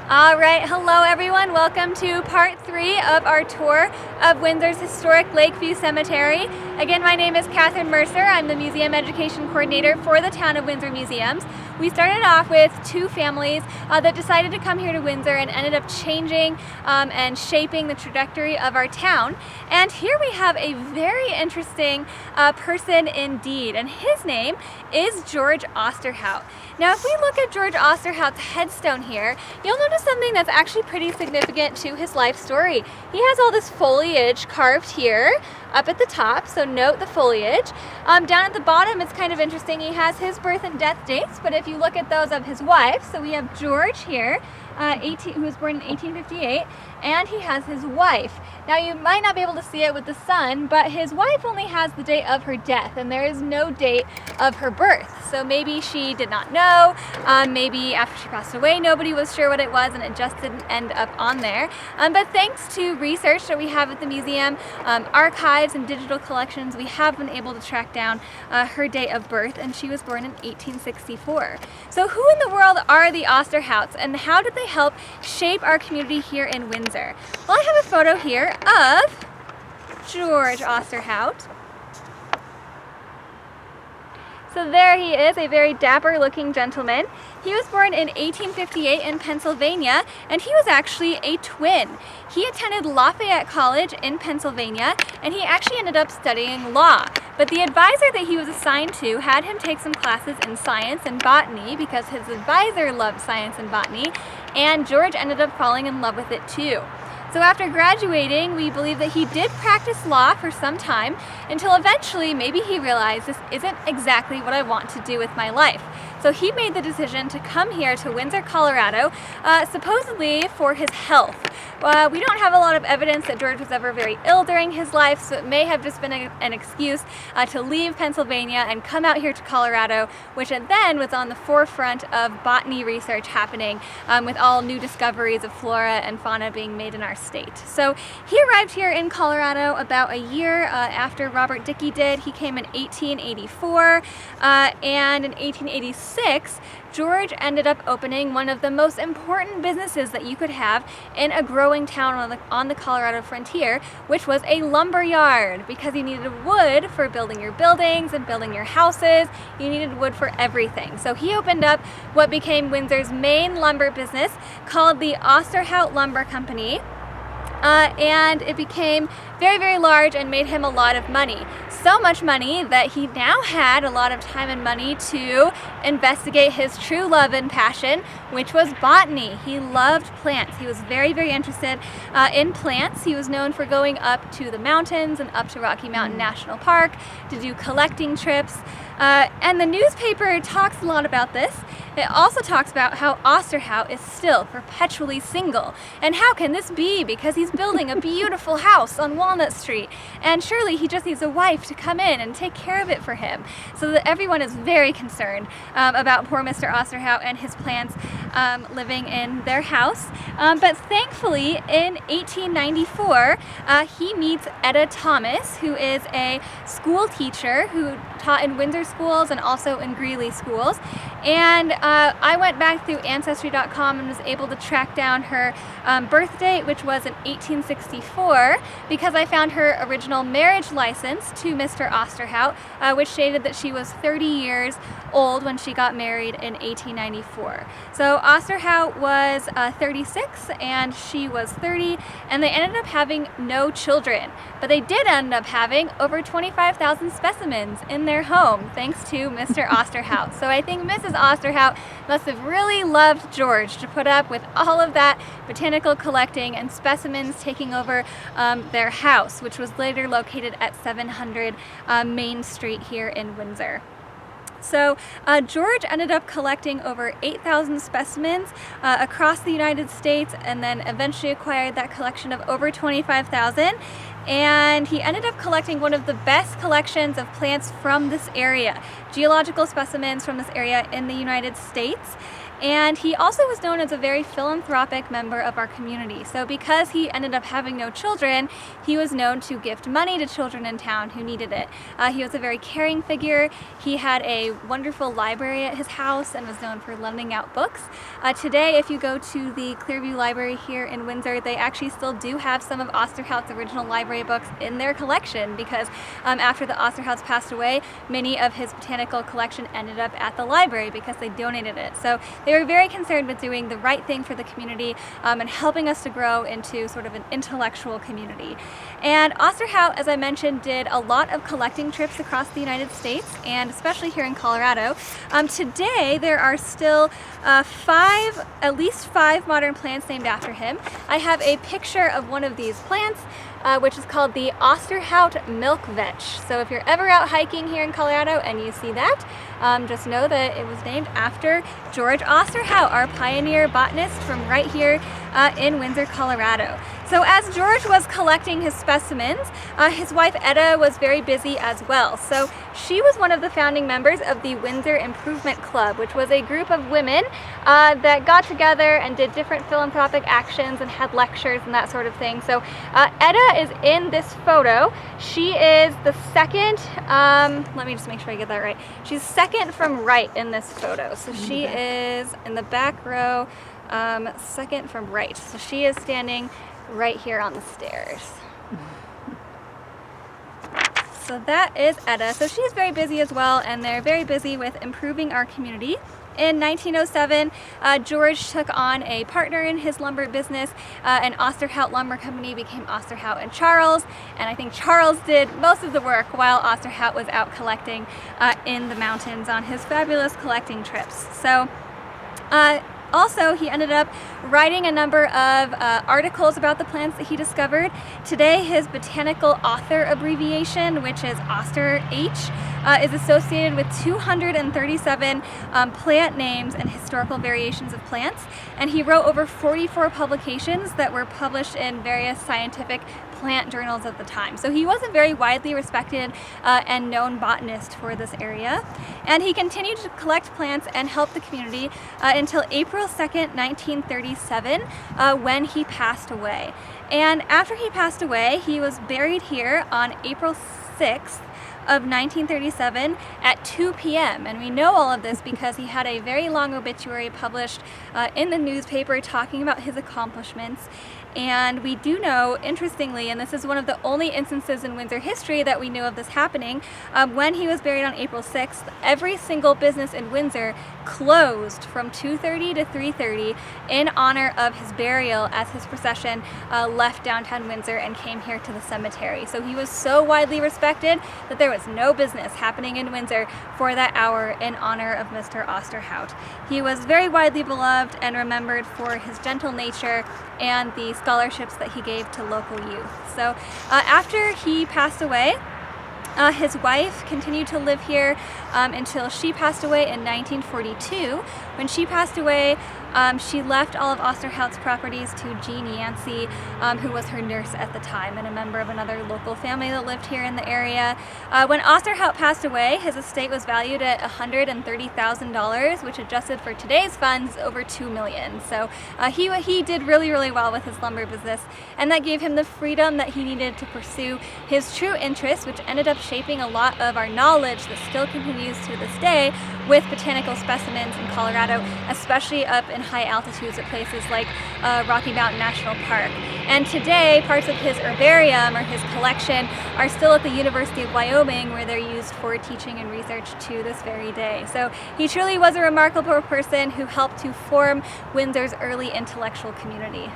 All right, hello everyone. Welcome to part 3 of our tour of Windsor's historic Lakeview Cemetery. Again, my name is Catherine Mercer. I'm the Museum Education Coordinator for the Town of Windsor Museums. We started off with two families that decided to come here to Windsor and ended up changing and shaping the trajectory of our town. And here we have a very interesting person indeed, and his name is George Osterhout. Now, if we look at George Osterhout's headstone here, you'll notice something that's actually pretty significant to his life story. He has all this foliage carved here up at the top, so note the foliage. Down at the bottom, it's kind of interesting. He has his birth and death dates, but if you look at those of his wife, so we have George here, who was born in 1858, and he has his wife. Now, you might not be able to see it with the sun, but his wife only has the date of her death, and there is no date of her birth. So maybe she did not know, maybe after she passed away, nobody was sure what it was, and it just didn't end up on there. But thanks to research that we have at the museum, archives and digital collections, we have been able to track down her date of birth, and she was born in 1864. So who in the world are the Osterhouts, and how did they help shape our community here in Windsor? Well, I have a photo here of George Osterhout. So there he is, a very dapper looking gentleman. He was born in 1858 in Pennsylvania, and he was actually a twin. He attended Lafayette College in Pennsylvania, and he actually ended up studying law. But the advisor that he was assigned to had him take some classes in science and botany because his advisor loved science and botany, and George ended up falling in love with it too. So after graduating, we believe that he did practice law for some time until eventually maybe he realized this isn't exactly what I want to do with my life. So he made the decision to come here to Windsor, Colorado, supposedly for his health. We don't have a lot of evidence that George was ever very ill during his life, so it may have just been an excuse to leave Pennsylvania and come out here to Colorado, which then was on the forefront of botany research happening with all new discoveries of flora and fauna being made in our state. So he arrived here in Colorado about a year after Robert Dickey did. He came in 1884, and in 1886, George ended up opening one of the most important businesses that you could have in a growing town on the Colorado frontier, which was a lumber yard, because you needed wood for building your buildings and building your houses. You needed wood for everything. So he opened up what became Windsor's main lumber business, called the Osterhout Lumber Company. And it became very, very large and made him a lot of money. So much money that he now had a lot of time and money to investigate his true love and passion, which was botany. He loved plants. He was very, very interested in plants. He was known for going up to the mountains and up to Rocky Mountain National Park to do collecting trips. And the newspaper talks a lot about this. It also talks about how Osterhout is still perpetually single. And how can this be? Because he's building a beautiful house on Walnut Street, and surely he just needs a wife to come in and take care of it for him. So that everyone is very concerned about poor Mr. Osterhout and his plants living in their house. But thankfully, in 1894, he meets Etta Thomas, who is a school teacher who taught in Windsor schools and also in Greeley schools. And I went back through Ancestry.com and was able to track down her birth date, which was in 1864, because I found her original marriage license to Mr. Osterhout, which stated that she was 30 years old when she got married in 1894. So Osterhout was 36 and she was 30, and they ended up having no children. But they did end up having over 25,000 specimens in their home, thanks to Mr. Osterhout. So I think Mrs. Osterhout must have really loved George to put up with all of that botanical collecting and specimens taking over their house, which was later located at 700 Main Street here in Windsor. So George ended up collecting over 8,000 specimens across the United States, and then eventually acquired that collection of over 25,000. And he ended up collecting one of the best collections of plants from this area, geological specimens from this area in the United States. And he also was known as a very philanthropic member of our community. So because he ended up having no children, he was known to gift money to children in town who needed it. He was a very caring figure. He had a wonderful library at his house and was known for lending out books. Today, if you go to the Clearview Library here in Windsor, they actually still do have some of Osterhout's original library books in their collection because after the Osterhouts passed away, many of his botanical collection ended up at the library because they donated it. So they were very concerned with doing the right thing for the community and helping us to grow into sort of an intellectual community. And Osterhout, as I mentioned, did a lot of collecting trips across the United States and especially here in Colorado. Today there are still at least five modern plants named after him. I have a picture of one of these plants, which is called the Osterhout milk vetch. So if you're ever out hiking here in Colorado and you see that, just know that it was named after George Osterhout, our pioneer botanist from right here in Windsor, Colorado. So as George was collecting his specimens, his wife Etta was very busy as well. So she was one of the founding members of the Windsor Improvement Club, which was a group of women that got together and did different philanthropic actions and had lectures and that sort of thing. So Etta is in this photo. She is the second, let me just make sure I get that right. She's second from right in this photo. So she is in the back row, second from right. So she is standing right here on the stairs. So that is Etta. So she's very busy as well, and they're very busy with improving our community. In 1907, George took on a partner in his lumber business, and Osterhout Lumber Company became Osterhout and Charles, and I think Charles did most of the work while Osterhout was out collecting in the mountains on his fabulous collecting trips. So also, he ended up writing a number of articles about the plants that he discovered. Today, his botanical author abbreviation, which is Oster H, is associated with 237 plant names and historical variations of plants. And he wrote over 44 publications that were published in various scientific plant journals of the time. So he was a very widely respected and known botanist for this area. And he continued to collect plants and help the community until April 2nd, 1937, when he passed away. And after he passed away, he was buried here on April 6th of 1937 at 2 p.m. And we know all of this because he had a very long obituary published in the newspaper talking about his accomplishments. And we do know, interestingly, and this is one of the only instances in Windsor history that we know of this happening, when he was buried on April 6th, every single business in Windsor closed from 2:30 to 3:30 in honor of his burial as his procession left downtown Windsor and came here to the cemetery. So he was so widely respected that there was no business happening in Windsor for that hour in honor of Mr. Osterhout. He was very widely beloved and remembered for his gentle nature and the scholarships that he gave to local youth. So after he passed away, his wife continued to live here until she passed away in 1942. When she passed away, she left all of Osterhout's properties to Jean Yancey, who was her nurse at the time and a member of another local family that lived here in the area. When Osterhout passed away, his estate was valued at $130,000, which adjusted for today's funds, over $2 million. So he did really, really well with his lumber business, and that gave him the freedom that he needed to pursue his true interests, which ended up shaping a lot of our knowledge that still continues to this day with botanical specimens in Colorado, especially up in high altitudes at places like Rocky Mountain National Park. And today, parts of his herbarium or his collection are still at the University of Wyoming, where they're used for teaching and research to this very day. So he truly was a remarkable person who helped to form Windsor's early intellectual community.